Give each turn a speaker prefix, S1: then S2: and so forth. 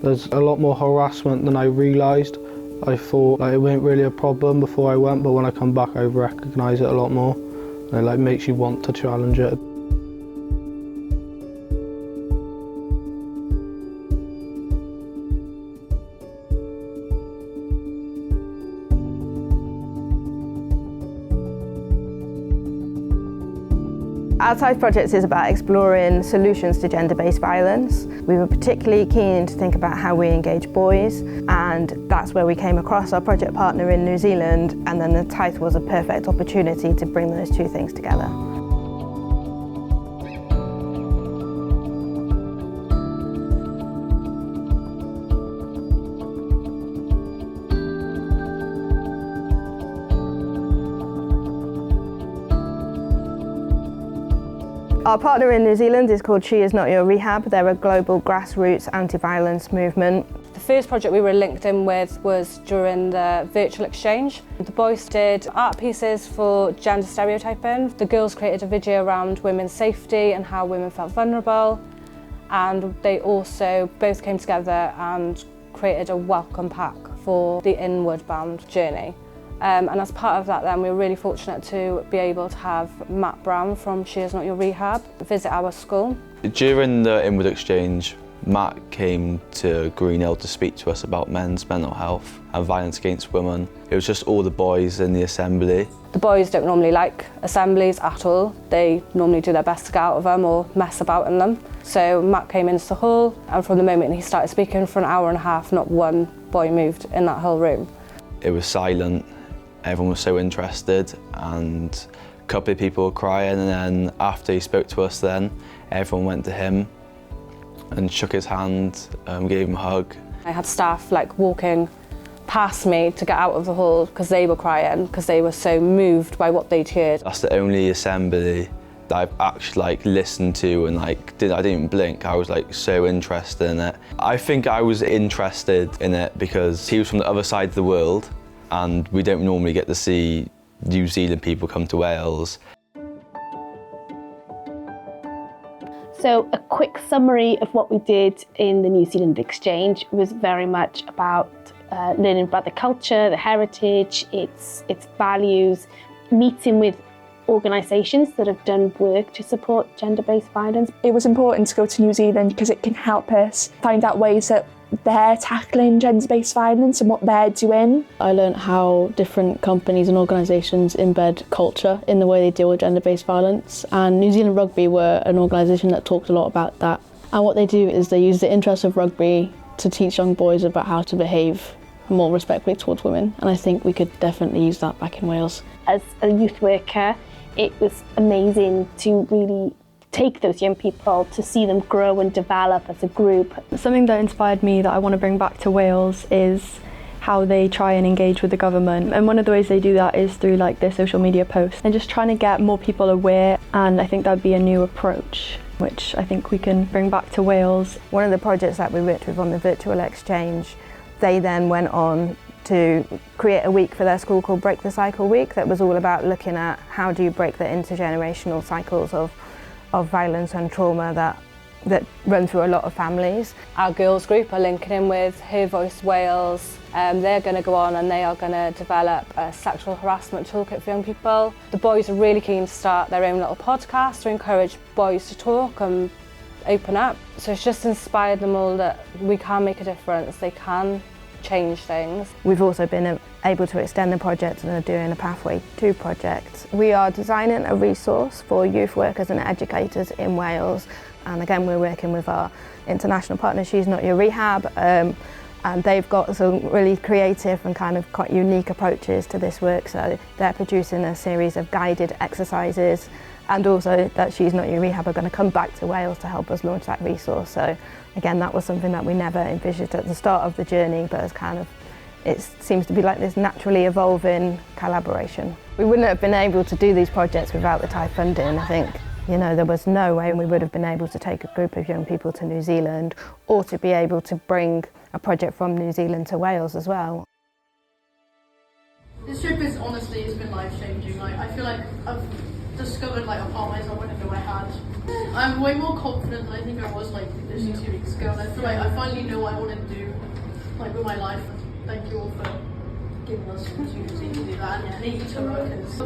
S1: There's a lot more harassment than I realised. I thought it wasn't really a problem before I went, but when I come back I recognise it a lot more. And it makes you want to challenge it.
S2: Our TIDE project is about exploring solutions to gender-based violence. We were particularly keen to think about how we engage boys, and that's where we came across our project partner in New Zealand, and then the TIDE was a perfect opportunity to bring those two things together. Our partner in New Zealand is called She Is Not Your Rehab. They're a global grassroots anti-violence movement.
S3: The first project we were linked in with was during the virtual exchange. The boys did art pieces for gender stereotyping. The girls created a video around women's safety and how women felt vulnerable. And they also both came together and created a welcome pack for the Inward Bound journey. And as part of that then, we were really fortunate to be able to have Matt Brown from She Is Not Your Rehab visit our school.
S4: During the Inward Exchange, Matt came to Greenhill to speak to us about men's mental health and violence against women. It was just all the boys in the assembly.
S3: The boys don't normally like assemblies at all. They normally do their best to get out of them or mess about in them. So Matt came into the hall, and from the moment he started speaking for an hour and a half, not one boy moved in that whole room.
S4: It was silent. Everyone was so interested, and a couple of people were crying, and then after he spoke to us then, everyone went to him and shook his hand, gave him a hug.
S3: I had staff walking past me to get out of the hall because they were crying, because they were so moved by what they'd heard.
S4: That's the only assembly that I've actually listened to and I didn't even blink. I was so interested in it. I think I was interested in it because he was from the other side of the world, and we don't normally get to see New Zealand people come to Wales.
S5: So a quick summary of what we did in the New Zealand Exchange was very much about learning about the culture, the heritage, its values, meeting with organisations that have done work to support gender-based violence.
S6: It was important to go to New Zealand because it can help us find out ways that they're tackling gender-based violence and what they're doing.
S7: I learned how different companies and organisations embed culture in the way they deal with gender-based violence, and New Zealand Rugby were an organisation that talked a lot about that. And what they do is they use the interest of rugby to teach young boys about how to behave more respectfully towards women, and I think we could definitely use that back in Wales.
S5: As a youth worker, it was amazing to really take those young people, to see them grow and develop as a group.
S8: Something that inspired me that I want to bring back to Wales is how they try and engage with the government, and one of the ways they do that is through their social media posts and just trying to get more people aware, and I think that'd be a new approach which I think we can bring back to Wales.
S2: One of the projects that we worked with on the virtual exchange, they then went on to create a week for their school called Break the Cycle Week that was all about looking at how do you break the intergenerational cycles of violence and trauma that run through a lot of families.
S3: Our girls group are linking in with Her Voice Wales. They're going to go on and they are going to develop a sexual harassment toolkit for young people. The boys are really keen to start their own little podcast to encourage boys to talk and open up. So it's just inspired them all that we can make a difference, they can change things.
S2: We've also been able to extend the project and are doing a Pathway 2 project. We are designing a resource for youth workers and educators in Wales, and again we're working with our international partner She's Not Your Rehab, and they've got some really creative and quite unique approaches to this work, so they're producing a series of guided exercises, and also that She's Not Your Rehab are going to come back to Wales to help us launch that resource. So again, that was something that we never envisaged at the start of the journey, but it seems to be this naturally evolving collaboration. We wouldn't have been able to do these projects without the TIDE funding. I think there was no way we would have been able to take a group of young people to New Zealand, or to be able to bring a project from New Zealand to Wales as well.
S9: This trip is honestly, it's been life-changing. I feel like I've discovered like a part of myself I didn't know I had. I'm way more confident than I think I was like literally 2 weeks ago, and I feel like I finally know what I want to do like with my life. Thank you all for giving us the opportunity to do that, and thank you to workers.